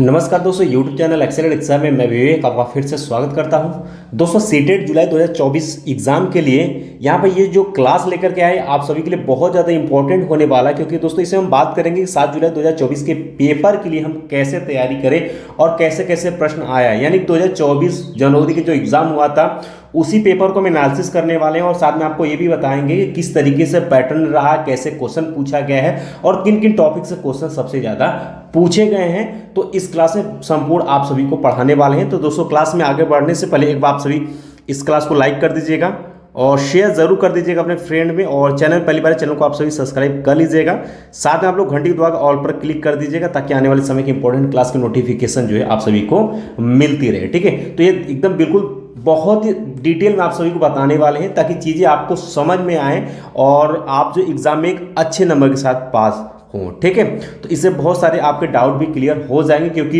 नमस्कार दोस्तों, YouTube channel excellent exam में मैं विवेक आपका फिर से स्वागत करता हूं। दोस्तों सीटेट जुलाई 2024 एग्जाम के लिए यहाँ पर ये जो क्लास लेकर के आए आप सभी के लिए बहुत ज़्यादा इंपॉर्टेंट होने वाला है, क्योंकि दोस्तों इसे हम बात करेंगे कि 7 जुलाई 2024 के पेपर के लिए हम कैसे तैयारी करें और कैसे कैसे प्रश्न आया है। यानी 2024 जनवरी के जो एग्ज़ाम हुआ था उसी पेपर को हम एनालिसिस करने वाले हैं और साथ में आपको ये भी बताएंगे कि किस तरीके से पैटर्न रहा, कैसे क्वेश्चन पूछा गया है और किन किन टॉपिक से क्वेश्चन सबसे ज़्यादा पूछे गए हैं। तो इस क्लास में संपूर्ण आप सभी को पढ़ाने वाले हैं। तो दोस्तों क्लास में आगे बढ़ने से पहले एक बार आप सभी इस क्लास को लाइक कर दीजिएगा और शेयर जरूर कर दीजिएगा अपने फ्रेंड में, और चैनल पहली बार चैनल को आप सभी सब्सक्राइब कर लीजिएगा। साथ में आप लोग घंटी दबा ऑल पर क्लिक कर दीजिएगा ताकि आने वाले समय की इंपॉर्टेंट क्लास की नोटिफिकेशन जो है आप सभी को मिलती रहे। ठीक है, तो ये एकदम बिल्कुल बहुत ही डिटेल में आप सभी को बताने वाले हैं ताकि चीज़ें आपको समझ में आए और आप जो एग्ज़ाम में एक अच्छे नंबर के साथ पास हों। ठीक है, तो इससे बहुत सारे आपके डाउट भी क्लियर हो जाएंगे, क्योंकि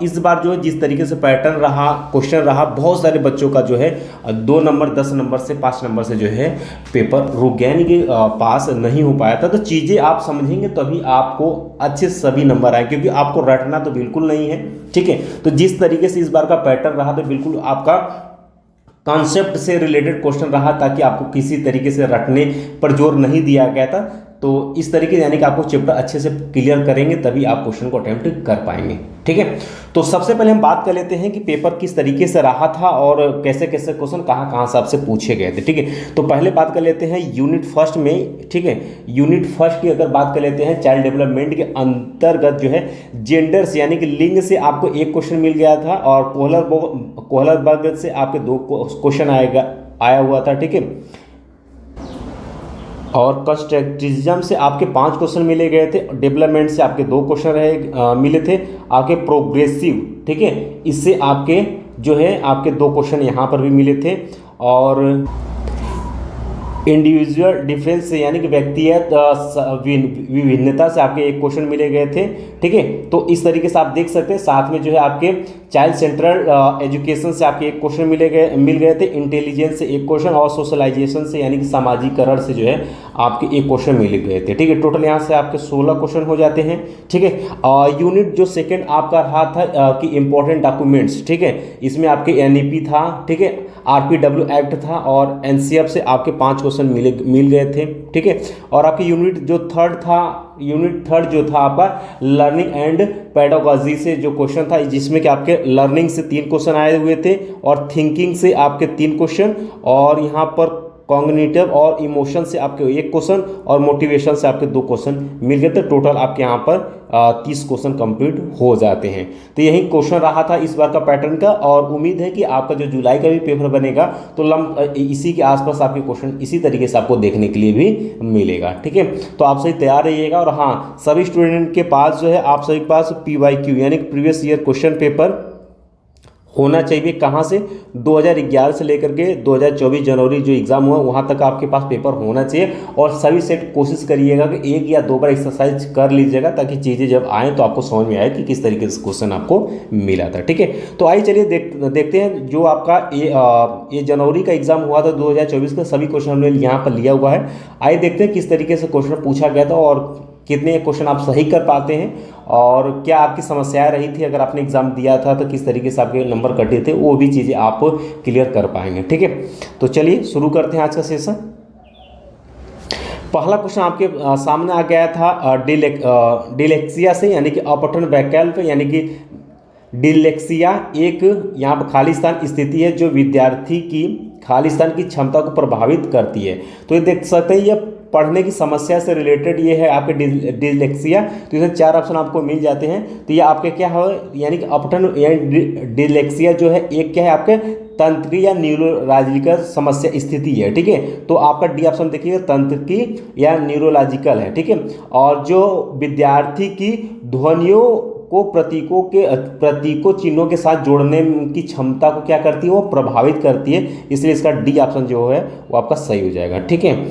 इस बार जो है जिस तरीके से पैटर्न रहा, क्वेश्चन रहा, बहुत सारे बच्चों का जो है 2 नंबर 10 नंबर से 5 नंबर से जो है पेपर रुक गया, यानी कि पास नहीं हो पाया था। तो चीज़ें आप समझेंगे तभी आपको अच्छे सभी नंबर आए, क्योंकि आपको रटना तो बिल्कुल नहीं है। ठीक है, तो जिस तरीके से इस बार का पैटर्न रहा तो बिल्कुल आपका कॉन्सेप्ट से रिलेटेड क्वेश्चन रहा, ताकि आपको किसी तरीके से रटने पर जोर नहीं दिया गया था। तो इस तरीके से यानी कि आपको चैप्टर अच्छे से क्लियर करेंगे तभी आप क्वेश्चन को अटेम्प्ट कर पाएंगे। ठीक है, तो सबसे पहले हम बात कर लेते हैं कि पेपर किस तरीके से रहा था और कैसे कैसे क्वेश्चन कहाँ कहाँ से आपसे पूछे गए थे। ठीक है, तो पहले बात कर लेते हैं यूनिट फर्स्ट में। ठीक है, यूनिट फर्स्ट की अगर बात कर लेते हैं, चाइल्ड डेवलपमेंट के अंतर्गत जो है जेंडर से यानी कि लिंग से आपको एक क्वेश्चन मिल गया था और कोहलर वर्ग से आपके 2 क्वेश्चन आया हुआ था। ठीक है, और कंस्ट्रक्टिज्म से आपके 5 क्वेश्चन मिले गए थे, डेवलपमेंट से आपके 2 क्वेश्चन मिले थे, आपके प्रोग्रेसिव, ठीक है, इससे आपके जो है आपके 2 क्वेश्चन यहाँ पर भी मिले थे, और इंडिविजुअल डिफरेंस से यानी कि व्यक्तिगत विभिन्नता से आपके 1 क्वेश्चन मिले गए थे। ठीक है, तो इस तरीके से आप देख सकते हैं। साथ में जो है आपके चाइल्ड सेंट्रल एजुकेशन से आपके 1 क्वेश्चन मिल गए थे, इंटेलिजेंस से 1 क्वेश्चन और सोशलाइजेशन से यानी कि सामाजिकरण से जो है आपके 1 क्वेश्चन मिल गए थे। ठीक है, टोटल यहाँ से आपके 16 क्वेश्चन हो जाते हैं। ठीक है, यूनिट जो सेकेंड आपका रहा था कि इंपॉर्टेंट डॉक्यूमेंट्स। ठीक है, इसमें आपके NEP था, ठीक है, RPW एक्ट था और NCF से आपके 5 क्वेश्चन मिल गए थे। ठीक है, और आपके यूनिट थर्ड जो था आपका लर्निंग एंड पेडागॉजी से जो क्वेश्चन था, जिसमें कि आपके लर्निंग से 3 क्वेश्चन आए हुए थे और थिंकिंग से आपके 3 क्वेश्चन, और यहाँ पर कॉग्निटिव और इमोशन से आपके 1 क्वेश्चन और मोटिवेशन से आपके 2 क्वेश्चन मिल गए थे। टोटल आपके यहाँ पर 30 क्वेश्चन कंप्लीट हो जाते हैं। तो यही क्वेश्चन रहा था इस बार का पैटर्न का, और उम्मीद है कि आपका जो जुलाई का भी पेपर बनेगा तो इसी के आसपास आपके क्वेश्चन इसी तरीके से आपको देखने के लिए भी मिलेगा। ठीक है, तो आप सही तैयार रहिएगा। और हाँ, सभी स्टूडेंट के पास जो है आप सभी के पास PYQ यानी प्रीवियस ईयर क्वेश्चन पेपर होना चाहिए। कहाँ से? 2011 से लेकर के 2024 जनवरी जो एग्ज़ाम हुआ वहाँ तक आपके पास पेपर होना चाहिए, और सभी सेट कोशिश करिएगा कि 1 या 2 बार एक्सरसाइज कर लीजिएगा ताकि चीज़ें जब आएँ तो आपको समझ में आए कि किस तरीके से क्वेश्चन आपको मिला था। ठीक है, तो आइए चलिए देखते हैं जो आपका ये जनवरी का एग्ज़ाम हुआ था 2024 का, सभी क्वेश्चन हमने यहाँ पर लिया हुआ है। आइए देखते हैं किस तरीके से क्वेश्चन पूछा गया था और कितने क्वेश्चन आप सही कर पाते हैं, और क्या आपकी समस्याएं रही थी अगर आपने एग्जाम दिया था तो किस तरीके से आपके नंबर कटे थे, वो भी चीज़ें आप क्लियर कर पाएंगे। ठीक है, तो चलिए शुरू करते हैं आज का सेशन। पहला क्वेश्चन आपके सामने आ गया था डिलेक्सिया से, यानी कि अपठन वैकल्प, यानी कि डिलेक्सिया एक यहाँ पर खाली स्थान स्थिति है जो विद्यार्थी की खाली स्थान की क्षमता को प्रभावित करती है। तो ये देख सकते हैं, ये पढ़ने की समस्या से रिलेटेड ये है आपके डिलेक्सिया। तो इसमें 4 ऑप्शन आपको मिल जाते हैं। तो ये आपके क्या है, यानी कि अपठन यानी डिलेक्सिया जो है एक क्या है आपके तंत्रिकी या न्यूरोलॉजिकल समस्या स्थिति है। ठीक है, तो आपका डी ऑप्शन देखिएगा, तंत्रिकी या न्यूरोलॉजिकल है। ठीक है, और जो विद्यार्थी की ध्वनियों को प्रतीकों चिन्हों के साथ जोड़ने की क्षमता को क्या करती है, वो प्रभावित करती है, इसलिए इसका डी ऑप्शन जो है वो आपका सही हो जाएगा। ठीक है,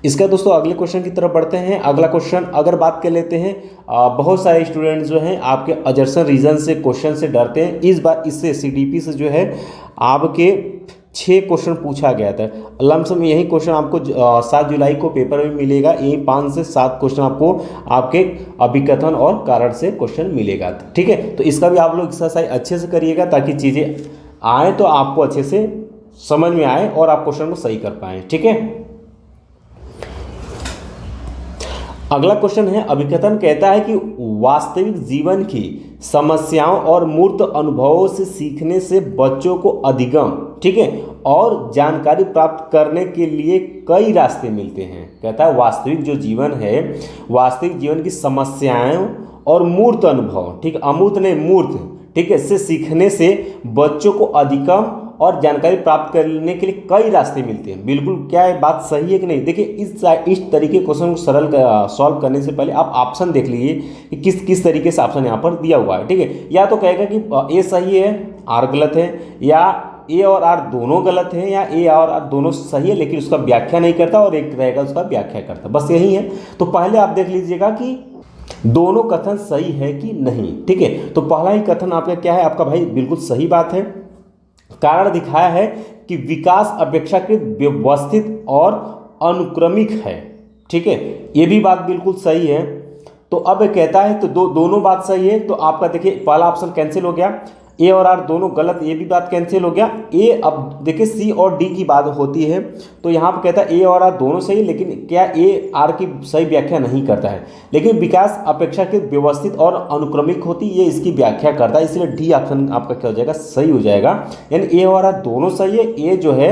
इसका दोस्तों अगले क्वेश्चन की तरफ बढ़ते हैं। अगला क्वेश्चन अगर बात कर लेते हैं, बहुत सारे स्टूडेंट जो हैं आपके अजर्सन रीजन से क्वेश्चन से डरते हैं। इस बार इससे CDP से जो है आपके 6 क्वेश्चन पूछा गया था। लमसम यही क्वेश्चन आपको 7 जुलाई को पेपर में मिलेगा। यही 5 से 7 क्वेश्चन आपको आपके अभिकथन और कारण से क्वेश्चन मिलेगा। ठीक है, तो इसका भी आप लोग एक्सरसाइज अच्छे से करिएगा ताकि चीज़ें आए तो आपको अच्छे से समझ में आए और आप क्वेश्चन को सही कर पाएँ। ठीक है, अगला क्वेश्चन है, अभिकथन कहता है कि वास्तविक जीवन की समस्याओं और मूर्त अनुभवों से सीखने से बच्चों को अधिगम, ठीक है, और जानकारी प्राप्त करने के लिए कई रास्ते मिलते हैं। कहता है वास्तविक जो जीवन है, वास्तविक जीवन की समस्याओं और मूर्त अनुभव, ठीक है, अमूर्त नहीं मूर्त, ठीक है, से सीखने से बच्चों को अधिगम और जानकारी प्राप्त करने के लिए कई रास्ते मिलते हैं। बिल्कुल क्या है, बात सही है कि नहीं? देखिए इस तरीके क्वेश्चन को सरल सॉल्व करने से पहले आप ऑप्शन देख लीजिए कि किस किस तरीके से ऑप्शन यहाँ पर दिया हुआ है। ठीक है, या तो कहेगा कि ए सही है आर गलत है, या ए और आर दोनों गलत है, या ए और आर दोनों सही है लेकिन उसका व्याख्या नहीं करता, और एक रहेगा उसका व्याख्या करता। बस यही है। तो पहले आप देख लीजिएगा कि दोनों कथन सही है कि नहीं। ठीक है, तो पहला ही कथन आपका क्या है, आपका भाई बिल्कुल सही बात है। कारण दिखाया है कि विकास अपेक्षाकृत व्यवस्थित और अनुक्रमिक है। ठीक है, ये भी बात बिल्कुल सही है। तो अब कहता है तो दोनों बात सही है, तो आपका देखिए पहला ऑप्शन कैंसिल हो गया, ए और आर दोनों गलत, ये भी बात कैंसिल हो गया। ए अब देखिए सी और डी की बात होती है, तो यहाँ पर कहता है ए और आर दोनों सही, लेकिन क्या ए आर की सही व्याख्या नहीं करता है। लेकिन विकास अपेक्षाकृत व्यवस्थित और अनुक्रमिक होती, ये इसकी व्याख्या करता है, इसलिए डी ऑप्शन आपका क्या हो जाएगा, सही हो जाएगा। यानी ए और आर दोनों सही है, ए जो है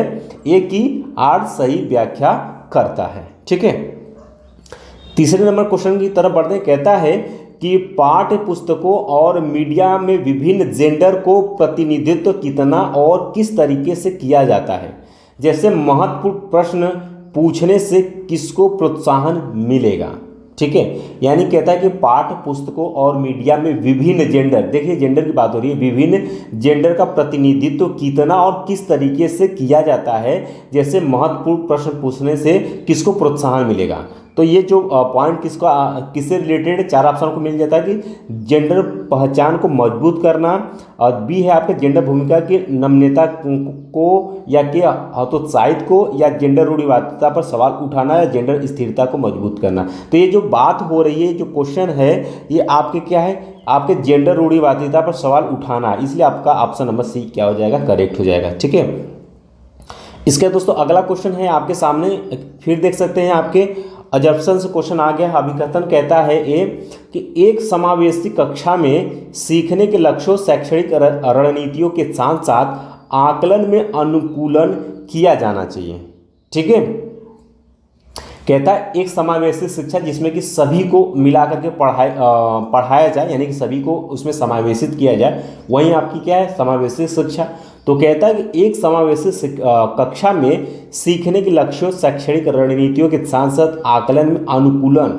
ए की आर सही व्याख्या करता है। ठीक है, तीसरे नंबर क्वेश्चन की तरफ बढ़ते हैं। कहता है कि पाठ्य पुस्तकों और मीडिया में विभिन्न जेंडर को प्रतिनिधित्व कितना और किस तरीके से किया जाता है। जैसे महत्वपूर्ण प्रश्न पूछने से किसको प्रोत्साहन मिलेगा। ठीक है, यानी कहता है कि पाठ्य पुस्तकों और मीडिया में विभिन्न जेंडर, देखिए जेंडर की बात हो रही है, विभिन्न जेंडर का प्रतिनिधित्व कितना और किस तरीके से किया जाता है। जैसे महत्वपूर्ण प्रश्न पूछने से किसको प्रोत्साहन मिलेगा। तो ये जो पॉइंट किससे रिलेटेड, 4 ऑप्शन को मिल जाता है कि जेंडर पहचान को मजबूत करना, और बी है आपके जेंडर भूमिका की नम्यता को या के हतोत्साहित को, या जेंडर रूढ़िवादिता पर सवाल उठाना, या जेंडर स्थिरता को मजबूत करना। तो ये जो बात हो रही है, जो क्वेश्चन है, ये आपके क्या है, आपके जेंडर रूढ़िवादिता पर सवाल उठाना है, इसलिए आपका ऑप्शन नंबर सी क्या हो जाएगा, करेक्ट हो जाएगा। ठीक है, इसके दोस्तों अगला क्वेश्चन है आपके सामने, फिर देख सकते हैं आपके अजर्प्शन से क्वेश्चन आ गया। अभिकथन कहता है ए कि एक समावेशी कक्षा में सीखने के लक्ष्यों, शैक्षणिक रणनीतियों के साथ साथ आकलन में अनुकूलन किया जाना चाहिए। ठीक है, कहता है एक समावेशी शिक्षा जिसमें कि सभी को मिला करके पढ़ाया जाए, यानी कि सभी को उसमें समावेशित किया जाए, वहीं आपकी क्या है, समावेशी शिक्षा। तो कहता है कि एक समावेशी कक्षा में सीखने के लक्ष्यों, शैक्षणिक रणनीतियों के साथ साथ आकलन में अनुकूलन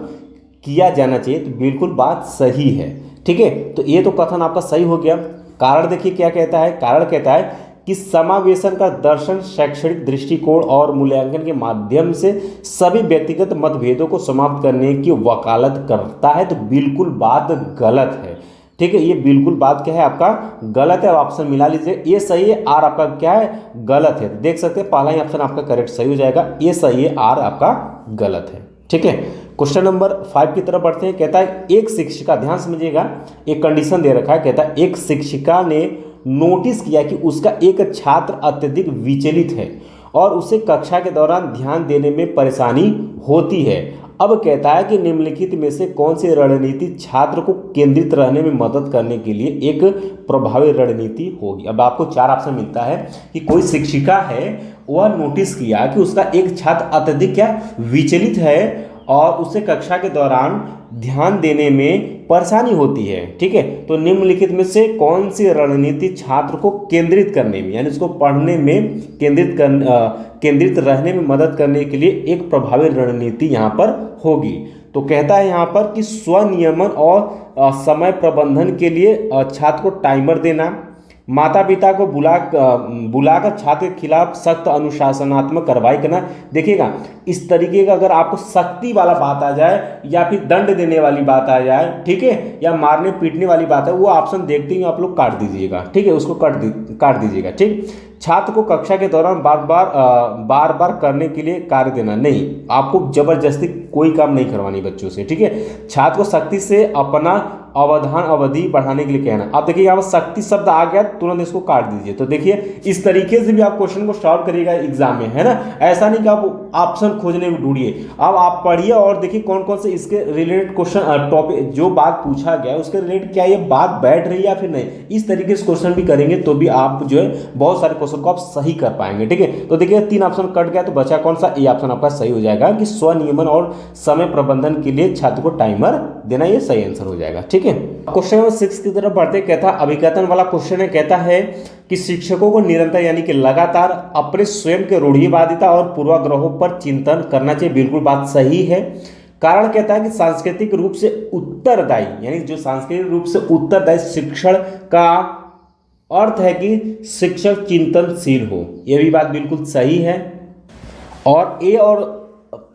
किया जाना चाहिए। तो बिल्कुल बात सही है। ठीक है, तो ये तो कथन आपका सही हो गया। कारण देखिए क्या कहता है, कारण कहता है कि समावेशन का दर्शन शैक्षणिक दृष्टिकोण और मूल्यांकन के माध्यम से सभी व्यक्तिगत मतभेदों को समाप्त करने की वकालत करता है। तो बिल्कुल बात गलत है। ठीक है, ये बिल्कुल बात क्या है, आपका गलत है। ऑप्शन मिला लीजिए, ए सही है, आर आपका क्या है, गलत है। देख सकते हैं पहला ही ऑप्शन आपका करेक्ट सही हो जाएगा, ए सही है, आर आपका गलत है। ठीक है, क्वेश्चन नंबर 5 की तरफ बढ़ते हैं। कहता है एक शिक्षिका, ध्यान समझिएगा, एक कंडीशन दे रखा है। कहता है एक शिक्षिका ने नोटिस किया कि उसका एक छात्र अत्यधिक विचलित है और उसे कक्षा के दौरान ध्यान देने में परेशानी होती है। अब कहता है कि निम्नलिखित में से कौन सी रणनीति छात्र को केंद्रित रहने में मदद करने के लिए एक प्रभावी रणनीति होगी। अब आपको 4 ऑप्शन मिलता है कि कोई शिक्षिका है, वह नोटिस किया कि उसका एक छात्र अत्यधिक क्या विचलित है और उसे कक्षा के दौरान ध्यान देने में परेशानी होती है। ठीक है, तो निम्नलिखित में से कौन सी रणनीति छात्र को केंद्रित करने में, यानी उसको पढ़ने में केंद्रित रहने में मदद करने के लिए एक प्रभावी रणनीति यहाँ पर होगी। तो कहता है यहाँ पर कि स्वनियमन और समय प्रबंधन के लिए छात्र को टाइमर देना, माता पिता को बुलाकर छात्र के खिलाफ सख्त अनुशासनात्मक कार्रवाई करना। देखिएगा, इस तरीके का अगर आपको सख्ती वाला बात आ जाए या फिर दंड देने वाली बात आ जाए, ठीक है, या मारने पीटने वाली बात है, वो ऑप्शन देखते ही आप लोग काट दीजिएगा, ठीक है, उसको काट दीजिएगा, ठीक। छात्र को कक्षा के दौरान बार बार करने के लिए कार्य देना नहीं, आपको जबरदस्ती कोई काम नहीं करवानी बच्चों से, ठीक है। छात्र को सख्ती से अपना अवधान अवधि बढ़ाने के लिए कहना। अब देखिए यहाँ पर सख्ती शब्द आ गया, तुरंत इसको काट दीजिए। तो देखिए इस तरीके से भी आप क्वेश्चन को सॉल्व करिएगा एग्जाम में, है ना। ऐसा नहीं कि आप ऑप्शन खोजने में ढूंढिए, अब आप पढ़िए और देखिए कौन कौन से इसके रिलेटेड क्वेश्चन टॉपिक जो बात पूछा गया उसके रिलेटेड क्या ये बात बैठ रही है या फिर नहीं। इस तरीके से क्वेश्चन भी करेंगे तो भी आप जो है बहुत सारे क्वेश्चन को आप सही कर पाएंगे, ठीक है। तो देखिए 3 ऑप्शन कट गया, तो बचा कौन सा, ये ऑप्शन आपका सही हो जाएगा कि स्वनियमन और समय प्रबंधन के लिए छात्र को टाइमर देना, ये सही आंसर हो जाएगा, ठीक है। क्वेश्चन नंबर 6 की तरफ बढ़ते, कहता अभिकथन वाला क्वेश्चन है। कहता है कि शिक्षकों को निरंतर यानी कि लगातार अपने स्वयं के रूढ़िवादिता और पूर्वाग्रहों पर चिंतन करना चाहिए। बिल्कुल बात सही है। कारण कहता है कि सांस्कृतिक रूप से उत्तरदायी, यानी जो सांस्कृतिक रूप से उत्तरदायी शिक्षण का अर्थ है कि शिक्षक चिंतनशील हो, यह भी बात बिल्कुल सही है। और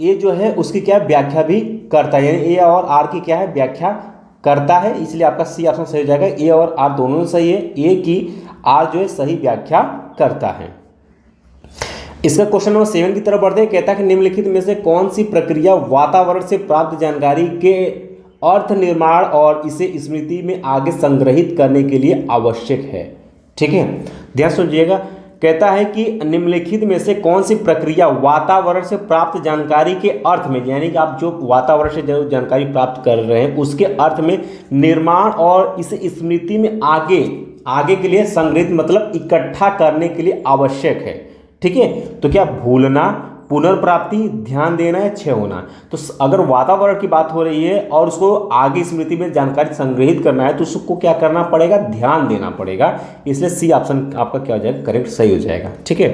ए जो है उसकी क्या व्याख्या भी करता है, यानी ए और आर की क्या है, व्याख्या करता है, इसलिए आपका सी ऑप्शन सही हो जाएगा। ए और आर दोनों सही है, ए की आर जो है सही व्याख्या करता है। इसका क्वेश्चन नंबर 7 की तरफ बढ़ते हैं। कहता है कि निम्नलिखित में से कौन सी प्रक्रिया वातावरण से प्राप्त जानकारी के अर्थ निर्माण और इसे स्मृति में आगे संग्रहित करने के लिए आवश्यक है, ठीक है। ध्यान सुनिएगा, कहता है कि निम्नलिखित में से कौन सी प्रक्रिया वातावरण से प्राप्त जानकारी के अर्थ में, यानी कि आप जो वातावरण से जो जानकारी प्राप्त कर रहे हैं उसके अर्थ में निर्माण और इसे स्मृति में आगे के लिए संग्रहित मतलब इकट्ठा करने के लिए आवश्यक है, ठीक है। तो क्या भूलना, पुनर्प्राप्ति, ध्यान देना या क्षय होना। तो अगर वातावरण की बात हो रही है और उसको आगे स्मृति में जानकारी संग्रहित करना है तो उसको क्या करना पड़ेगा, ध्यान देना पड़ेगा, इसलिए सी ऑप्शन आपका क्या हो जाएगा, करेक्ट सही हो जाएगा, ठीक है।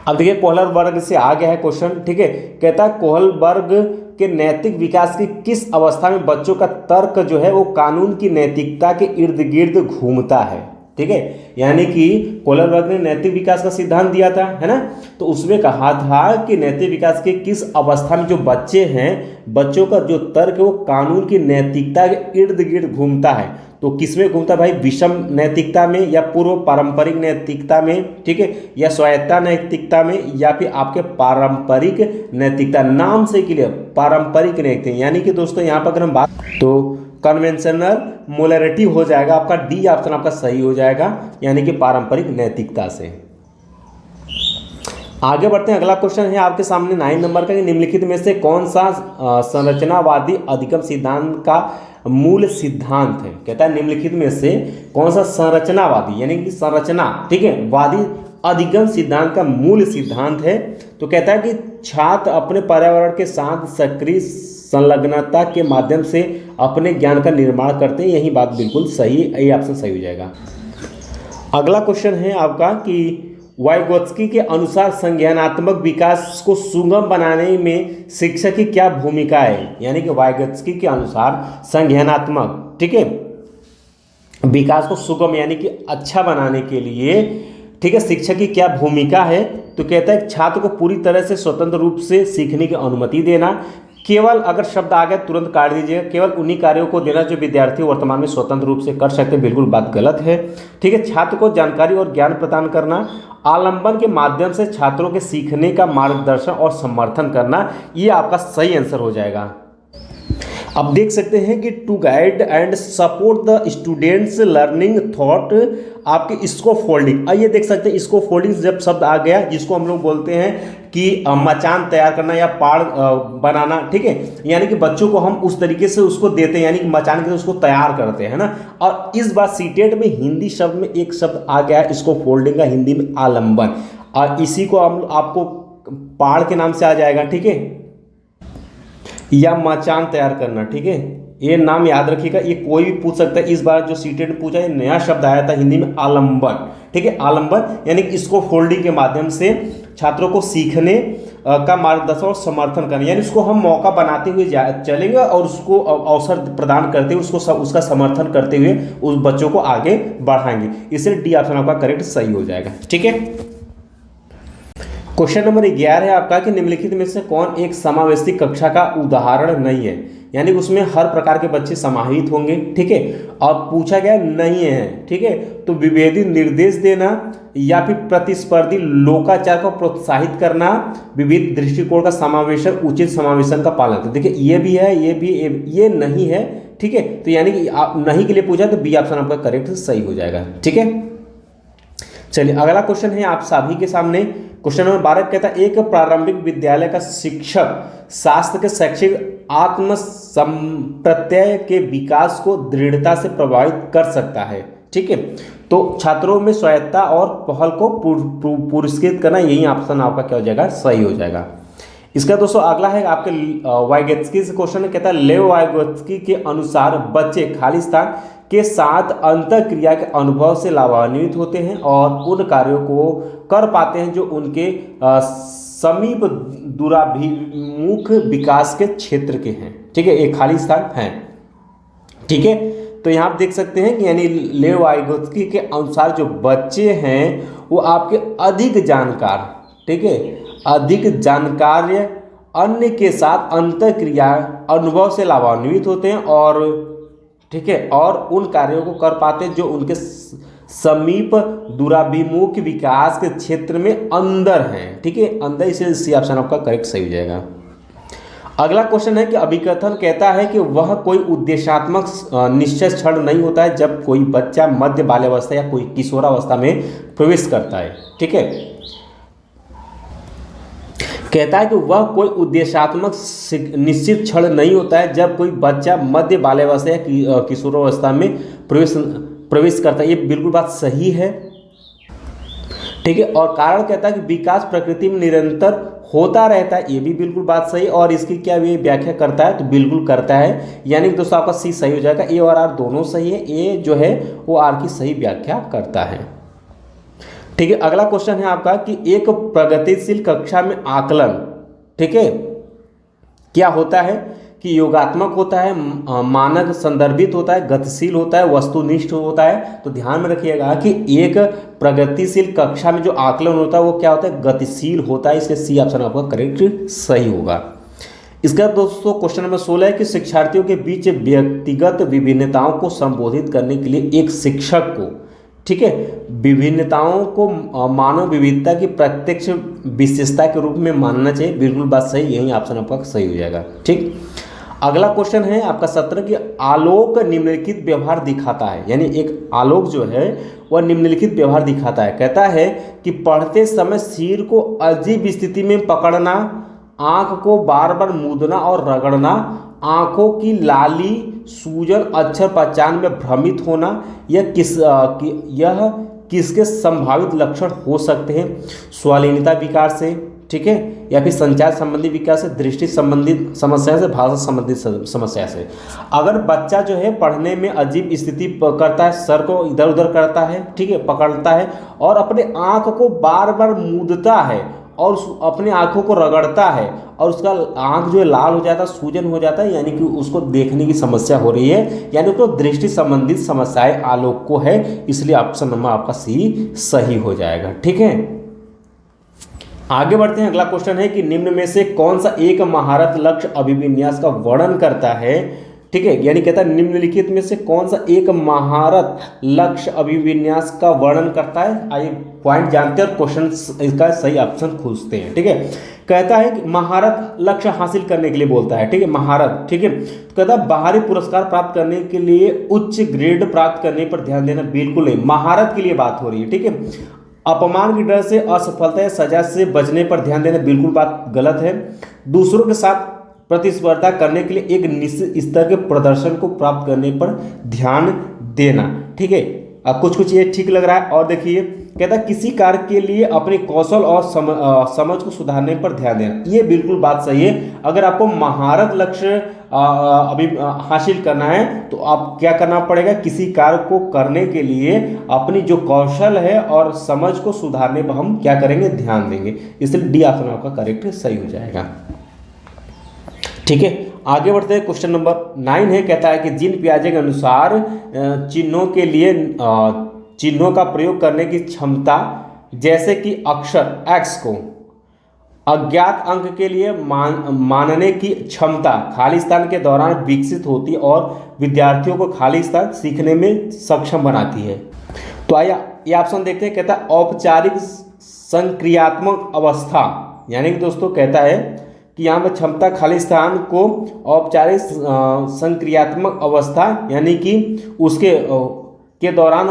अब देखिए कोहलबर्ग से आ गया है क्वेश्चन, ठीक है। कहता है कोहलबर्ग के नैतिक विकास की किस अवस्था में बच्चों का तर्क जो है वो कानून की नैतिकता के इर्द गिर्द घूमता है, ठीक है। यानी कि कोहलबर्ग ने नैतिक विकास का सिद्धांत दिया था, है ना। तो उसमें कहा था कि नैतिक विकास के किस अवस्था में जो बच्चे हैं, बच्चों का जो तर्क है वो कानून की नैतिकता के इर्द गिर्द घूमता है। तो किसमें घूमता है भाई, विषम नैतिकता में या पूर्व पारंपरिक नैतिकता में, ठीक है, या स्वायत्ता नैतिकता में या फिर आपके पारंपरिक नैतिकता। नाम से क्लियर, पारंपरिक नैतिकता, यानी कि दोस्तों यहाँ पर अगर हम बात तो कन्वेंशनल मोलरिटी हो जाएगा आपका, डी ऑप्शन आपका सही हो जाएगा, यानी कि पारंपरिक नैतिकता से। आगे बढ़ते हैं, अगला क्वेश्चन है आपके सामने 9 नंबर का, निम्नलिखित में से कौन सा संरचनावादी अधिगम सिद्धांत का मूल सिद्धांत है। कहता है निम्नलिखित में से कौन सा संरचनावादी यानी कि संरचना, ठीक है, वादी अधिगम सिद्धांत का मूल सिद्धांत है। तो कहता है कि छात्र अपने पर्यावरण के साथ सक्रिय संलग्नता के माध्यम से अपने ज्ञान का निर्माण करते हैं, यही बात बिल्कुल सही, यही ऑप्शन सही हो जाएगा। अगला क्वेश्चन है आपका कि वाइगोत्स्की के अनुसार संज्ञानात्मक विकास को सुगम बनाने में शिक्षक की क्या भूमिका है। यानी कि वाइगोत्स्की के अनुसार संज्ञानात्मक, ठीक है, विकास को सुगम यानी कि अच्छा बनाने के लिए, ठीक है, शिक्षक की क्या भूमिका है। तो कहता है छात्र को पूरी तरह से स्वतंत्र रूप से सीखने की अनुमति देना, केवल अगर शब्द आ गया तुरंत काट दीजिएगा, केवल उन्हीं कार्यों को देना जो विद्यार्थी वर्तमान में स्वतंत्र रूप से कर सकते हैं, बिल्कुल बात गलत है, ठीक है। छात्र को जानकारी और ज्ञान प्रदान करना, आलंबन के माध्यम से छात्रों के सीखने का मार्गदर्शन और समर्थन करना, ये आपका सही आंसर हो जाएगा। अब देख सकते हैं कि to guide and support the students learning thought, आपके स्कोप फोल्डिंग, आइए देख सकते हैं स्कोप फोल्डिंग जब शब्द आ गया, जिसको हम लोग बोलते हैं कि मचान तैयार करना या पाड़ बनाना, ठीक है, यानी कि बच्चों को हम उस तरीके से उसको देते हैं, यानी कि मचान के उसको तैयार करते हैं ना। और इस बार सीटेट में हिंदी शब्द में एक शब्द आ गया है स्कोप फोल्डिंग का, हिंदी में आलंबन, और इसी को हम आपको पाड़ के नाम से आ जाएगा, ठीक है, या मचान तैयार करना, ठीक है, ये नाम याद रखिएगा, ये कोई भी पूछ सकता है। इस बार जो सीटेट में पूछा, ये नया शब्द आया था हिंदी में आलंबन, ठीक है, आलंबन यानी कि इसको फोल्डिंग के माध्यम से छात्रों को सीखने का मार्गदर्शन और समर्थन करना, यानी उसको हम मौका बनाते हुए चलेंगे और उसको अवसर प्रदान करते हुए उसका समर्थन करते हुए उस बच्चों को आगे बढ़ाएंगे। इसलिए डी ऑप्शन आपका करेक्ट सही हो जाएगा। ठीक है, क्वेश्चन नंबर 11 है आपका कि निम्नलिखित में से कौन एक समावेशी कक्षा का उदाहरण नहीं है, यानी उसमें हर प्रकार के बच्चे समाहित होंगे। ठीक है, और पूछा गया नहीं है। ठीक है, तो विभेदी निर्देश देना या फिर प्रतिस्पर्धी लोकाचार को प्रोत्साहित करना, विविध दृष्टिकोण का समावेशन, उचित समावेशन का पालन करना। देखिए ये भी है, ये नहीं है। ठीक है, तो यानी कि आप नहीं के लिए पूछा तो बी ऑप्शन आपका करेक्ट सही हो जाएगा। ठीक है, चलिए अगला क्वेश्चन है आप सभी के सामने। क्वेश्चन नंबर 12 कहता है एक प्रारंभिक विद्यालय का शिक्षक शास्त्र के शैक्षिक आत्म संप्रत्यय के विकास को दृढ़ता से प्रभावित कर सकता है। ठीक है, तो छात्रों में स्वायत्तता और पहल को पुरस्कृत करना, यही ऑप्शन आपका क्या हो जाएगा, सही हो जाएगा। इसका दोस्तों अगला है आपके वाइगोत्स्की से क्वेश्चन कहता है लेव वाइगोत्स्की के अनुसार बच्चे खाली स्थान के साथ अंतःक्रिया के अनुभव से लाभान्वित होते हैं और उन कार्यों को कर पाते हैं जो उनके समीप दूराभिमुख विकास के क्षेत्र के हैं। ठीक है, एक खाली स्थान है। ठीक है, तो यहाँ आप देख सकते हैं कि यानी लेव वाइगोत्स्की के अनुसार जो बच्चे हैं वो आपके अधिक जानकार, ठीक है, अधिक जानकार्य अन्य के साथ अंतःक्रिया अनुभव से लाभान्वित होते हैं और ठीक है, और उन कार्यों को कर पाते हैं जो उनके समीप दूराभिमुख विकास के क्षेत्र में अंदर हैं। ठीक है, अंदर, इसे सी ऑप्शन आपका करेक्ट सही हो जाएगा। अगला क्वेश्चन है कि अभिकथन कहता है कि वह कोई उद्देश्यात्मक निश्चय क्षण नहीं होता है जब कोई बच्चा मध्य बाल्यावस्था या कोई किशोरावस्था में प्रवेश करता है। ठीक है, कहता है कि वह कोई उद्देश्यात्मक निश्चित क्षण नहीं होता है जब कोई बच्चा मध्य बाल्यावस्था या किशोरावस्था में प्रवेश करता है। ये बिल्कुल बात सही है। ठीक है, और कारण कहता है कि विकास प्रकृति में निरंतर होता रहता है, ये भी बिल्कुल बात सही। और इसकी क्या ये व्याख्या करता है, तो बिल्कुल करता है, यानी कि दोस्तों आपका सी सही हो जाएगा। ए और आर दोनों सही है, ए जो है वो आर की सही व्याख्या करता है। ठीक है, अगला क्वेश्चन है आपका कि एक प्रगतिशील कक्षा में आकलन, ठीक है, क्या होता है कि योगात्मक होता है, मानक संदर्भित होता है, गतिशील होता है, वस्तुनिष्ठ होता है। तो ध्यान में रखिएगा कि एक प्रगतिशील कक्षा में जो आकलन होता है वो क्या होता है, गतिशील होता है। इसलिए सी ऑप्शन आपका करेक्ट सही होगा। इसका दोस्तों क्वेश्चन नंबर 16 है कि शिक्षार्थियों के बीच व्यक्तिगत विभिन्नताओं को संबोधित करने के लिए एक शिक्षक को, ठीक है, विभिन्नताओं को मानव विविधता की प्रत्यक्ष विशेषता के रूप में मानना चाहिए। बिल्कुल बात सही, यही ऑप्शन आपका सही हो जाएगा। ठीक, अगला क्वेश्चन है आपका 17 कि आलोक निम्नलिखित व्यवहार दिखाता है, यानी एक आलोक जो है वह निम्नलिखित व्यवहार दिखाता है। कहता है कि पढ़ते समय सिर को अजीब स्थिति में पकड़ना, आंख को बार बार मूंदना और रगड़ना, आंखों की लाली, सूजन, अक्षर पहचान में भ्रमित होना, यह किसके संभावित लक्षण हो सकते हैं? स्वालीनता विकार से, ठीक है, या फिर संचार संबंधी विकार से, दृष्टि संबंधित समस्या से, भाषा संबंधित समस्या से। अगर बच्चा जो है पढ़ने में अजीब स्थिति करता है, सर को इधर उधर करता है, ठीक है, पकड़ता है और अपने आँख को बार बार मूंदता है और अपने आँखों को रगड़ता है और उसका आँख जो है लाल हो जाता है, सूजन हो जाता है, यानी कि उसको देखने की समस्या हो रही है, यानी उसको दृष्टि संबंधित समस्याएं आलोक को है। इसलिए ऑप्शन नंबर आपका सी सही हो जाएगा। ठीक है, आगे बढ़ते हैं। अगला क्वेश्चन है कि निम्न में से कौन सा एक महारत लक्ष्य अभिविन्यास का वर्णन करता है? ठीक है, यानी कहता है निम्नलिखित में से कौन सा एक महारत लक्ष्य अभिविन्यास का वर्णन करता है? आइए पॉइंट जानते हैं और क्वेश्चन इसका सही ऑप्शन खोजते हैं। ठीक है, कहता है कि महारत लक्ष्य हासिल करने के लिए बोलता है, ठीक है, महारत, ठीक है, तो कहता है बाहरी पुरस्कार प्राप्त करने के लिए उच्च ग्रेड प्राप्त करने पर ध्यान देना, बिल्कुल नहीं, महारत के लिए बात हो रही है। ठीक है, अपमान के डर से, असफलता या सजा से बचने पर ध्यान देना, बिल्कुल बात गलत है। दूसरों के साथ प्रतिस्पर्धा करने के लिए एक निश्चित स्तर के प्रदर्शन को प्राप्त करने पर ध्यान देना, ठीक है, कुछ कुछ ये ठीक लग रहा है। और देखिए कहता है किसी कार्य के लिए अपने कौशल और समझ को सुधारने पर ध्यान देना, ये बिल्कुल बात सही है। अगर आपको महारत लक्ष्य अभी हासिल करना है तो आप क्या करना पड़ेगा, किसी कार्य को करने के लिए अपनी जो कौशल है और समझ को सुधारने पर हम क्या करेंगे, ध्यान देंगे। इसलिए डी ऑप्शन आपका करेक्ट सही हो जाएगा। ठीक है, आगे बढ़ते हैं। क्वेश्चन नंबर 9 है, कहता है कि जिन पियाजे के अनुसार चिन्हों के लिए चिन्हों का प्रयोग करने की क्षमता, जैसे कि अक्षर x को अज्ञात अंक के लिए मानने की क्षमता खाली स्थान के दौरान विकसित होती और विद्यार्थियों को खाली स्थान सीखने में सक्षम बनाती है। तो आइए ये ऑप्शन देखते हैं। कहता है औपचारिक संक्रियात्मक अवस्था, यानी कि दोस्तों कहता है कि यहाँ पर क्षमता खाली स्थान को औपचारिक संक्रियात्मक अवस्था यानी कि उसके के दौरान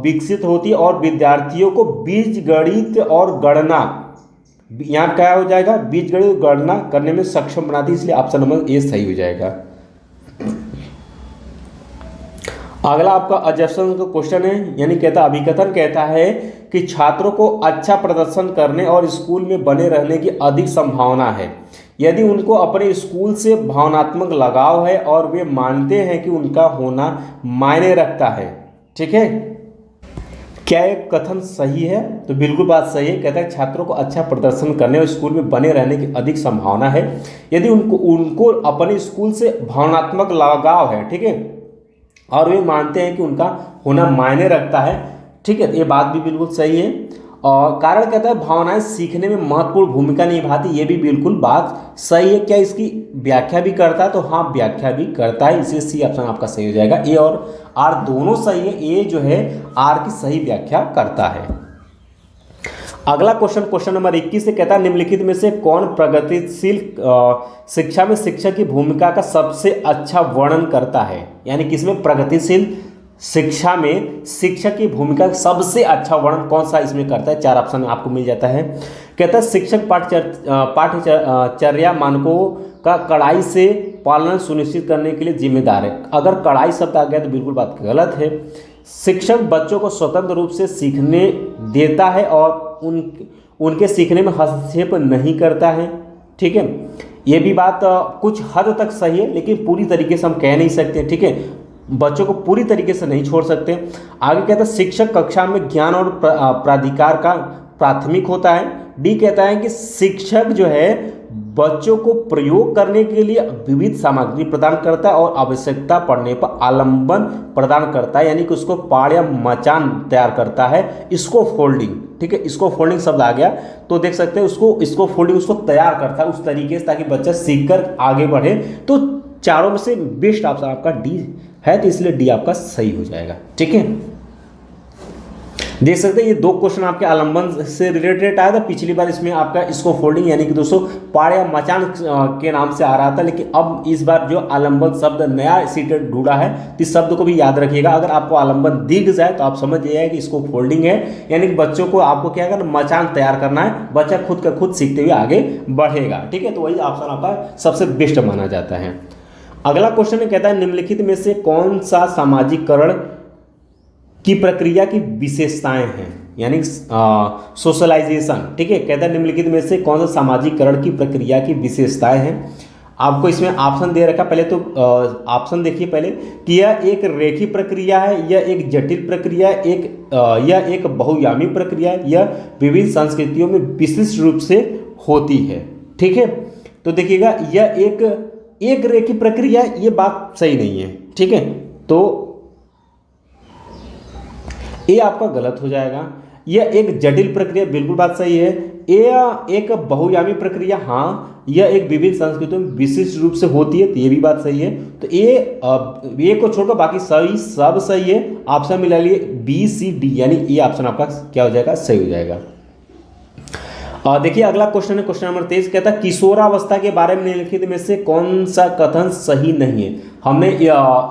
विकसित होती है और विद्यार्थियों को बीजगणित और गणना, यहाँ क्या हो जाएगा, बीजगणित गणना करने में सक्षम बनाती है। इसलिए ऑप्शन नंबर ए सही हो जाएगा। अगला आपका एजम्पशन का क्वेश्चन है, यानी कहता अभिकथन कहता है कि छात्रों को अच्छा प्रदर्शन करने और स्कूल में बने रहने की अधिक संभावना है यदि उनको अपने स्कूल से भावनात्मक लगाव है और वे मानते हैं कि उनका होना मायने रखता है। ठीक है, क्या एक कथन सही है? तो बिल्कुल बात सही है। कहता है छात्रों को अच्छा प्रदर्शन करने और स्कूल में बने रहने की अधिक संभावना है यदि उनको अपने स्कूल से भावनात्मक लगाव है। ठीक है, और वे मानते हैं कि उनका होना मायने रखता है। ठीक है, ये बात भी बिल्कुल सही है। और कारण कहता है भावनाएं सीखने में महत्वपूर्ण भूमिका निभाती, ये भी बिल्कुल बात सही है। क्या इसकी व्याख्या भी करता है? तो हाँ, व्याख्या भी करता है। इसे सी ऑप्शन आपका सही हो जाएगा। ए और आर दोनों सही है। ए जो है आर की सही व्याख्या करता है। अगला क्वेश्चन नंबर 21 से कहता है निम्नलिखित में से कौन प्रगतिशील शिक्षा में शिक्षक की भूमिका का सबसे अच्छा वर्णन करता है, यानी किसमें प्रगतिशील शिक्षा में शिक्षक की भूमिका सबसे अच्छा वर्णन कौन सा इसमें करता है? 4 ऑप्शन आपको मिल जाता है। कहता है शिक्षक पाठ्यचर्या मानकों का कड़ाई से पालन सुनिश्चित करने के लिए जिम्मेदार है। अगर कड़ाई शब्द आ गया तो बिल्कुल बात गलत है। शिक्षक बच्चों को स्वतंत्र रूप से सीखने देता है और उनके सीखने में हस्तक्षेप नहीं करता है। ठीक है, ये भी बात कुछ हद तक सही है, लेकिन पूरी तरीके से हम कह नहीं सकते। ठीक है, बच्चों को पूरी तरीके से नहीं छोड़ सकते। आगे कहता है शिक्षक कक्षा में ज्ञान और प्राधिकार का प्राथमिक होता है। डी कहता है कि शिक्षक जो है बच्चों को प्रयोग करने के लिए विविध सामग्री प्रदान करता है और आवश्यकता पड़ने पर आलंबन प्रदान करता है, यानी कि उसको पाड़ या मचान तैयार करता है। इसको फोल्डिंग, ठीक है, इसको फोल्डिंग शब्द आ गया तो देख सकते हैं इसको फोल्डिंग उसको तैयार करता है उस तरीके से ताकि बच्चा सीखकर आगे बढ़े। तो चारों में से बेस्ट ऑप्शन आपका डी है, तो इसलिए डी आपका सही हो जाएगा। ठीक है, देख सकते हैं ये 2 क्वेश्चन आपके आलंबन से रिलेटेड आया था। पिछली बार इसमें आपका इसको फोल्डिंग यानी कि दोस्तों पाड़ या मचान के नाम से आ रहा था, लेकिन अब इस बार जो आलंबन शब्द नया सीटेड ढूंढा है तो इस शब्द को भी याद रखिएगा। अगर आपको आलंबन दिख जाए तो आप समझ जाइए कि इसको फोल्डिंग है, यानी कि बच्चों को आपको क्या करना, मचान तैयार करना है। बच्चा खुद का खुद सीखते हुए आगे बढ़ेगा। ठीक है, तो वही ऑप्शन आपका सबसे बेस्ट माना जाता है। अगला क्वेश्चन कहता है निम्नलिखित में से कौन सा सामाजिकरण की प्रक्रिया की विशेषताएं हैं, यानी सोशलाइजेशन। ठीक है, कहता है निम्नलिखित में से कौन सा सामाजिकरण की प्रक्रिया की विशेषताएं हैं। आपको इसमें ऑप्शन दे रखा, पहले तो ऑप्शन देखिए पहले कि यह एक रेखीय प्रक्रिया है, यह एक जटिल प्रक्रिया है, यह एक बहुयामी प्रक्रिया है, यह विभिन्न संस्कृतियों में विशिष्ट रूप से होती है। ठीक है, तो देखिएगा यह एक रेखीय प्रक्रिया है, ये बात सही नहीं है। ठीक है, तो ये आपका गलत हो जाएगा। यह एक जटिल प्रक्रिया, बिल्कुल बात सही है। यह एक बहुयामी प्रक्रिया, हाँ, यह एक विभिन्न संस्कृतियों में विशिष्ट रूप से होती है, तो ये भी बात सही है। तो ये को छोड़कर बाकी सही सब सही है। ऑप्शन मिला लिए बी सी डी, यानी ये ऑप्शन आपका क्या हो जाएगा, सही हो जाएगा। देखिए अगला क्वेश्चन है, क्वेश्चन नंबर 23 कहता है किशोरावस्था के बारे में निम्नलिखित में से कौन सा कथन सही नहीं है। हमने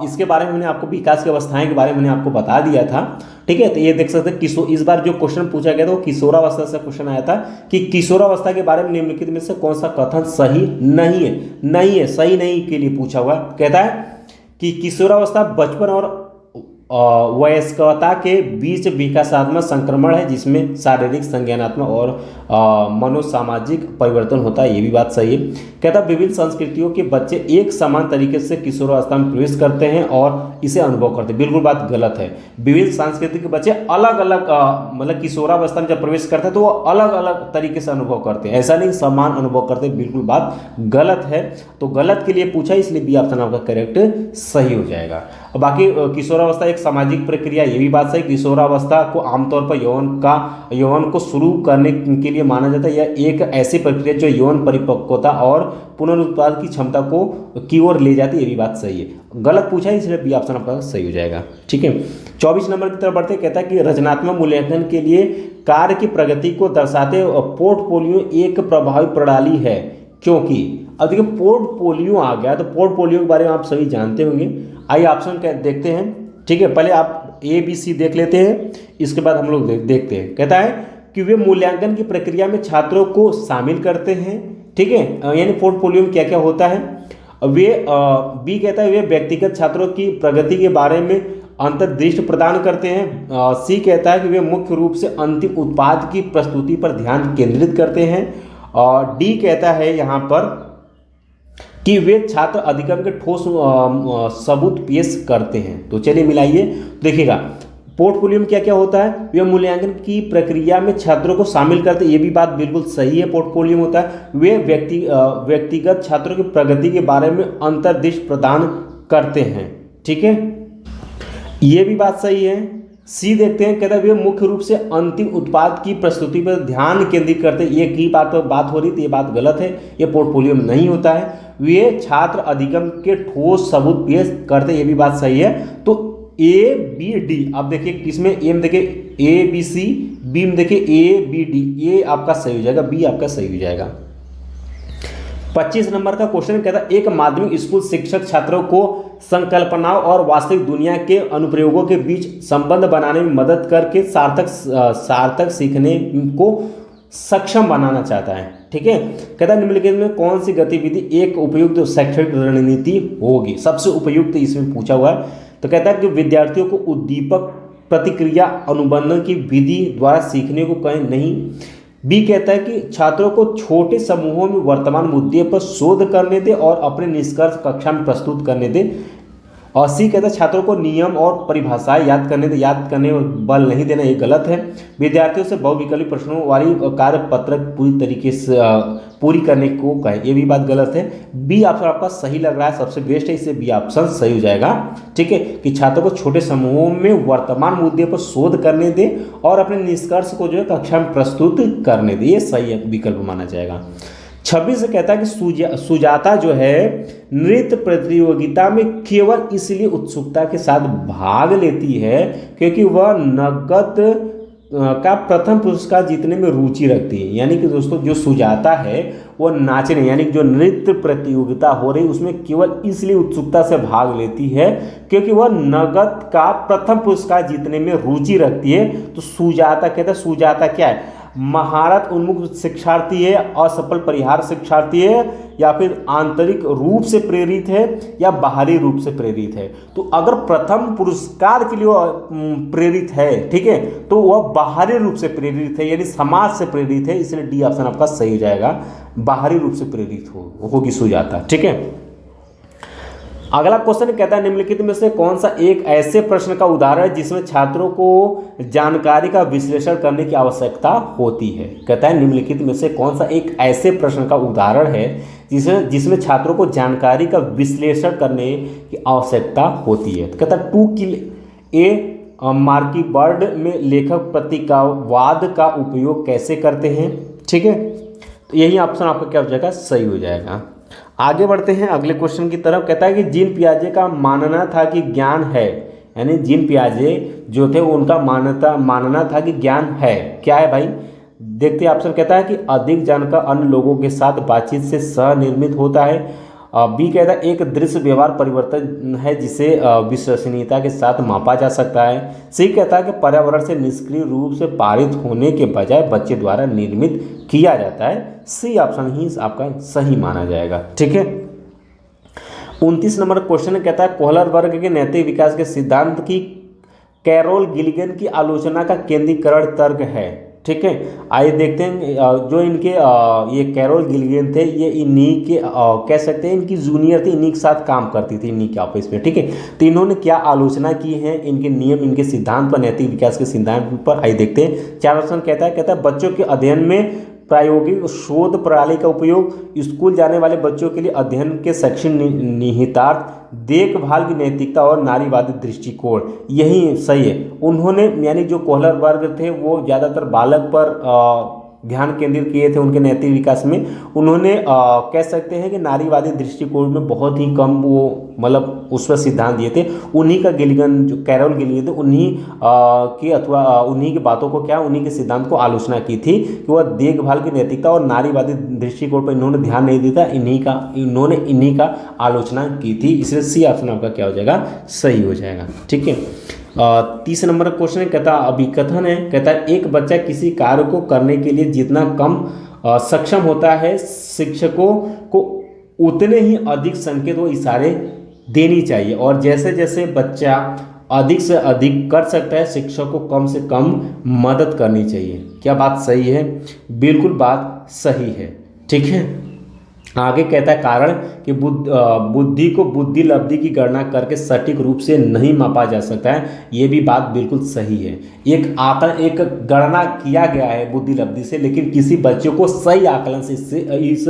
इसके बारे में मैंने आपको विकास की अवस्थाएं के बारे में मैंने आपको बता दिया था। ठीक है, तो ये देख सकते हैं इस बार जो क्वेश्चन पूछा गया था वो किशोरावस्था से क्वेश्चन आया था कि किशोरावस्था के बारे में निम्नलिखित में से कौन सा कथन सही नहीं है। सही नहीं के लिए पूछा हुआ। कहता है कि किशोरावस्था बचपन और वयस्कता के बीच विकासात्मक संक्रमण है, जिसमें शारीरिक, संज्ञानात्मक और मनोसामाजिक परिवर्तन होता है। ये भी बात सही है। कहता है विभिन्न संस्कृतियों के बच्चे एक समान तरीके से किशोरावस्था में प्रवेश करते हैं और इसे अनुभव करते हैं। बिल्कुल बात गलत है। विभिन्न संस्कृति के बच्चे अलग अलग मतलब किशोरावस्था में जब प्रवेश करते हैं तो वो अलग अलग तरीके से अनुभव करते हैं, ऐसा नहीं समान अनुभव करते हैं। बिल्कुल बात गलत है। तो गलत के लिए पूछा, इसलिए बी ऑप्शन आपका करेक्ट सही हो जाएगा। और बाकी किशोरावस्था एक सामाजिक प्रक्रिया, ये भी बात सही। किशोरावस्था को आमतौर पर यौवन को शुरू करने के लिए माना जाता है। यह एक ऐसी प्रक्रिया जो यौन परिपक्वता और पुनरुत्पाद की क्षमता की ओर ले जाती है। ये भी बात सही है। गलत पूछा है, इसलिए बी ऑप्शन आपका सही हो जाएगा। ठीक है, 24 नंबर की तरफ बढ़ते। कहता है कि रचनात्मक मूल्यांकन के लिए कार्य की प्रगति को दर्शाते पोर्टफोलियो एक प्रभावी प्रणाली है, क्योंकि अब देखिए पोर्टफोलियो आ गया, तो पोर्टफोलियो के बारे में आप सभी जानते होंगे। आइए ऑप्शन देखते हैं। ठीक है, पहले आप ए बी सी देख लेते हैं, इसके बाद हम लोग देखते हैं। कहता है कि वे मूल्यांकन की प्रक्रिया में छात्रों को शामिल करते हैं। ठीक है, यानी पोर्टफोलियो में क्या क्या होता है। वे बी कहता है वे व्यक्तिगत छात्रों की प्रगति के बारे में अंतर्दृष्टि प्रदान करते हैं। सी कहता है कि वे मुख्य रूप से अंतिम उत्पाद की प्रस्तुति पर ध्यान केंद्रित करते हैं। और डी कहता है यहाँ पर कि वे छात्र अधिगम के ठोस सबूत पेश करते हैं। तो चलिए मिलाइए, देखिएगा पोर्टफोलियो में क्या क्या होता है। वे मूल्यांकन की प्रक्रिया में छात्रों को शामिल करते हैं, ये भी बात बिल्कुल सही है। पोर्टफोलियो में होता है वे व्यक्तिगत छात्रों की प्रगति के बारे में अंतर्दृष्टि प्रदान करते हैं। ठीक है, ये भी बात सही है। सी देखते हैं, कहता है वे मुख्य रूप से अंतिम उत्पाद की प्रस्तुति पर ध्यान केंद्रित करते हैं। ये की बात हो रही थी, ये बात गलत है, ये पोर्टफोलियो में नहीं होता है। वे छात्र अधिगम के ठोस सबूत पेश करते हैं, ये भी बात सही है। तो ए बी डी, आप देखिए किसमें ए में देखिए ए बी सी, बी में देखिए ए बी डी, ये आपका सही हो जाएगा, बी आपका सही हो जाएगा। 25 नंबर का क्वेश्चन कहता है एक माध्यमिक स्कूल शिक्षक छात्रों को संकल्पनाओं और वास्तविक दुनिया के अनुप्रयोगों के बीच संबंध बनाने में मदद करके सार्थक सीखने को सक्षम बनाना चाहता है। ठीक है, कहता है निम्नलिखित में कौन सी गतिविधि एक उपयुक्त शैक्षणिक रणनीति होगी। सबसे उपयुक्त इसमें पूछा हुआ है। तो कहता है कि विद्यार्थियों को उद्दीपक प्रतिक्रिया अनुबंधन की विधि द्वारा सीखने को कहें नहीं। बी कहता है कि छात्रों को छोटे समूहों में वर्तमान मुद्दे पर शोध करने दें और अपने निष्कर्ष कक्षा में प्रस्तुत करने दें। और सी कहता है छात्रों को नियम और परिभाषाएं याद करने दें, याद करने और बल नहीं देना, ये गलत है। विद्यार्थियों से बहुविकल्पी प्रश्नों वाली कार्य पत्रक पूरी तरीके से पूरी करने को कहें, ये भी बात गलत है। बी ऑप्शन आपका सही लग रहा है, सबसे बेस्ट है, इससे बी ऑप्शन सही हो जाएगा। ठीक है, कि छात्रों को छोटे समूहों में वर्तमान मुद्दे पर शोध करने दें और अपने निष्कर्ष को जो है कक्षा में प्रस्तुत करने दें, ये सही विकल्प माना जाएगा। 26 से कहता है कि सुजाता जो है नृत्य प्रतियोगिता में केवल इसलिए उत्सुकता के साथ भाग लेती है क्योंकि वह नकद का प्रथम पुरस्कार जीतने में रुचि रखती है। यानी कि दोस्तों जो सुजाता है वो नाचने यानी जो नृत्य प्रतियोगिता हो रही उसमें केवल इसलिए उत्सुकता से भाग लेती है क्योंकि वह नकद का प्रथम पुरस्कार जीतने में रुचि रखती है। तो सुजाता कहता है सुजाता क्या है, महारत उन्मुख शिक्षार्थी है, असफल परिहार शिक्षार्थी है, या फिर आंतरिक रूप से प्रेरित है या बाहरी रूप से प्रेरित है। तो अगर प्रथम पुरस्कार के लिए प्रेरित है, ठीक है, तो वह बाहरी रूप से प्रेरित है यानी समाज से प्रेरित है, इसलिए डी ऑप्शन आपका सही हो जाएगा, बाहरी रूप से प्रेरित होगी सुजाता। ठीक है, अगला क्वेश्चन कहता है निम्नलिखित में से कौन सा एक ऐसे प्रश्न का उदाहरण है जिसमें छात्रों को जानकारी का विश्लेषण करने की आवश्यकता होती है। कहता है निम्नलिखित में से कौन सा एक ऐसे प्रश्न का उदाहरण है जिसमें छात्रों को जानकारी का विश्लेषण करने की आवश्यकता होती है। तो कहता है to kill a mockingbird में लेखक प्रतीकवाद का उपयोग कैसे करते हैं। ठीक है, तो यही ऑप्शन आपका क्या हो जाएगा, सही हो जाएगा। आगे बढ़ते हैं अगले क्वेश्चन की तरफ। कहता है कि जीन पियाजे का मानना था कि ज्ञान है, यानी जीन पियाजे जो थे उनका मानना था कि ज्ञान है। क्या है भाई, देखते हैं ऑप्शन। कहता है कि अधिक जानकर अन्य लोगों के साथ बातचीत से सह-निर्मित होता है। बी कहता है एक दृश्य व्यवहार परिवर्तन है जिसे विश्वसनीयता के साथ मापा जा सकता है। सी कहता है कि पर्यावरण से निष्क्रिय रूप से पारित होने के बजाय बच्चे द्वारा निर्मित किया जाता है। सी ऑप्शन ही आपका सही माना जाएगा। ठीक है, 29 नंबर क्वेश्चन कहता है कोहलर वर्ग के नैतिक विकास के सिद्धांत की कैरोल गिलिगन की आलोचना का केंद्रीकरण तर्क है। ठीक है, आइए देखते हैं जो इनके ये कैरोल गिलिगन थे, ये इन्हीं के कह सकते हैं इनकी जूनियर थी, इन्हीं के साथ काम करती थी इन्हीं के ऑफिस में। ठीक है, तो इन्होंने क्या आलोचना की है इनके नियम, इनके सिद्धांत पर, नैतिक विकास के सिद्धांत पर। आइए देखते हैं। 4 ऑप्शन कहता है बच्चों के अध्ययन में प्रायोगिक शोध प्रणाली का उपयोग, स्कूल जाने वाले बच्चों के लिए अध्ययन के शैक्षिक निहितार्थ, देखभाल की नैतिकता और नारीवादी दृष्टिकोण। यही सही है। उन्होंने यानी जो कोहलर वर्ग थे वो ज़्यादातर बालक पर ध्यान केंद्रित किए थे उनके नैतिक विकास में। उन्होंने कह सकते हैं कि नारीवादी दृष्टिकोण में बहुत ही कम वो मतलब उस पर सिद्धांत दिए थे। उन्हीं का गिलिगन जो कैरोल गिलिगन थे उन्हीं की अथवा उन्हीं की बातों को क्या, उन्हीं के सिद्धांत को आलोचना की थी कि वह देखभाल की नैतिकता और नारीवादी दृष्टिकोण पर इन्होंने ध्यान नहीं दिया था। इन्हीं का आलोचना की थी। इसलिए सी ऑप्शन आपका क्या हो जाएगा, सही हो जाएगा। ठीक है, 30 नंबर का क्वेश्चन है, कहता अभिकथन है, कहता है एक बच्चा किसी कार्य को करने के लिए जितना कम सक्षम होता है, शिक्षकों को उतने ही अधिक संकेत व इशारे देनी चाहिए, और जैसे जैसे बच्चा अधिक से अधिक कर सकता है, शिक्षक को कम से कम मदद करनी चाहिए। क्या बात सही है? बिल्कुल बात सही है। ठीक है, आगे कहता है कारण कि बुद्धि को बुद्धि लब्धि की गणना करके सटीक रूप से नहीं मापा जा सकता है। ये भी बात बिल्कुल सही है। एक गणना किया गया है बुद्धि लब्धि से, लेकिन किसी बच्चे को सही आकलन से इस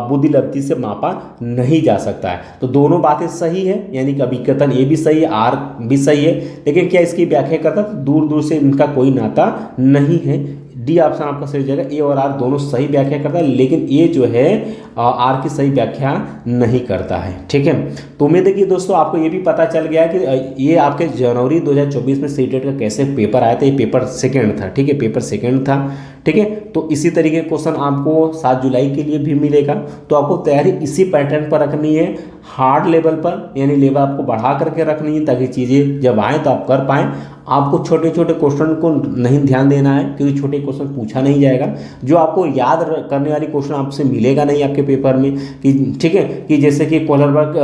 बुद्धि लब्धि से मापा नहीं जा सकता है। तो दोनों बातें सही है, यानी कि अभिकथन ए भी सही है, आर भी सही है, लेकिन क्या इसकी व्याख्या करता है? दूर दूर से इनका कोई नाता नहीं है। डी ऑप्शन आपका सही हो जाएगा। ए और आर दोनों सही व्याख्या करता है, लेकिन ए जो है आर की सही व्याख्या नहीं करता है। ठीक है, तो उम्मीद है कि दोस्तों आपको ये भी पता चल गया कि ये आपके जनवरी 2024 में सीटेट का कैसे पेपर आया था। ये पेपर सेकंड था। ठीक है, पेपर सेकंड था। ठीक है, तो इसी तरीके का क्वेश्चन आपको 7 जुलाई के लिए भी मिलेगा। तो आपको तैयारी इसी पैटर्न पर रखनी है, हार्ड लेवल पर, यानी लेवल आपको बढ़ा करके रखनी है, ताकि चीज़ें जब आएँ तो आप कर पाएँ। आपको छोटे छोटे क्वेश्चन को नहीं ध्यान देना है, क्योंकि छोटे क्वेश्चन पूछा नहीं जाएगा। जो आपको याद करने वाली क्वेश्चन आपसे मिलेगा नहीं आपके पेपर में, कि ठीक है, कि जैसे कि कोहलरबर्ग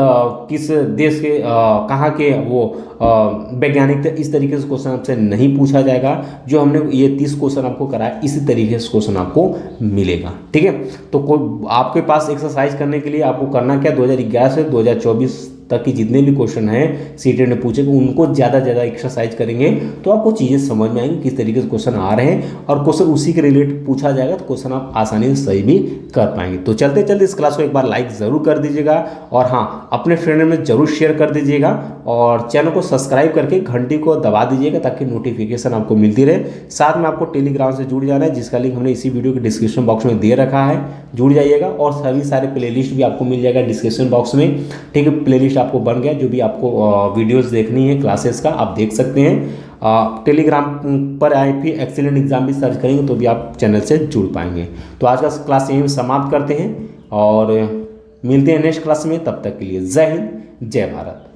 किस देश के कहाँ के वो वैज्ञानिक थे, इस तरीके से क्वेश्चन आपसे नहीं पूछा जाएगा। जो हमने ये 30 क्वेश्चन आपको कराया, इसी तरीके से क्वेश्चन आपको मिलेगा। ठीक है, तो आपके पास एक्सरसाइज करने के लिए आपको करना क्या, 2011 से 2024 तक की जितने भी क्वेश्चन हैं सीटेट ने पूछे, उनको ज़्यादा एक्सरसाइज करेंगे तो आपको चीज़ें समझ में आएंगी किस तरीके से क्वेश्चन आ रहे हैं, और क्वेश्चन उसी के रिलेटेड पूछा जाएगा तो क्वेश्चन आप आसानी से सही भी कर पाएंगे। तो चलते चलते इस क्लास को एक बार लाइक ज़रूर कर दीजिएगा, और हाँ, अपने फ्रेंड में ज़रूर शेयर कर दीजिएगा, और चैनल को सब्सक्राइब करके घंटी को दबा दीजिएगा ताकि नोटिफिकेशन आपको मिलती रहे। साथ में आपको टेलीग्राम से जुड़ जाना है, जिसका लिंक हमने इसी वीडियो के डिस्क्रिप्शन बॉक्स में दे रखा है, जुड़ जाइएगा। और सभी सारे प्लेलिस्ट भी आपको मिल जाएगा डिस्क्रिप्शन बॉक्स में। ठीक है, प्लेलिस्ट आपको बन गया, जो भी आपको वीडियोस देखनी है क्लासेस का आप देख सकते हैं। टेलीग्राम पर IIT एक्सीलेंट एग्जाम भी सर्च करेंगे तो भी आप चैनल से जुड़ पाएंगे। तो आज का क्लास यहीं समाप्त करते हैं और मिलते हैं नेक्स्ट क्लास में। तब तक के लिए जय हिंद, जय भारत।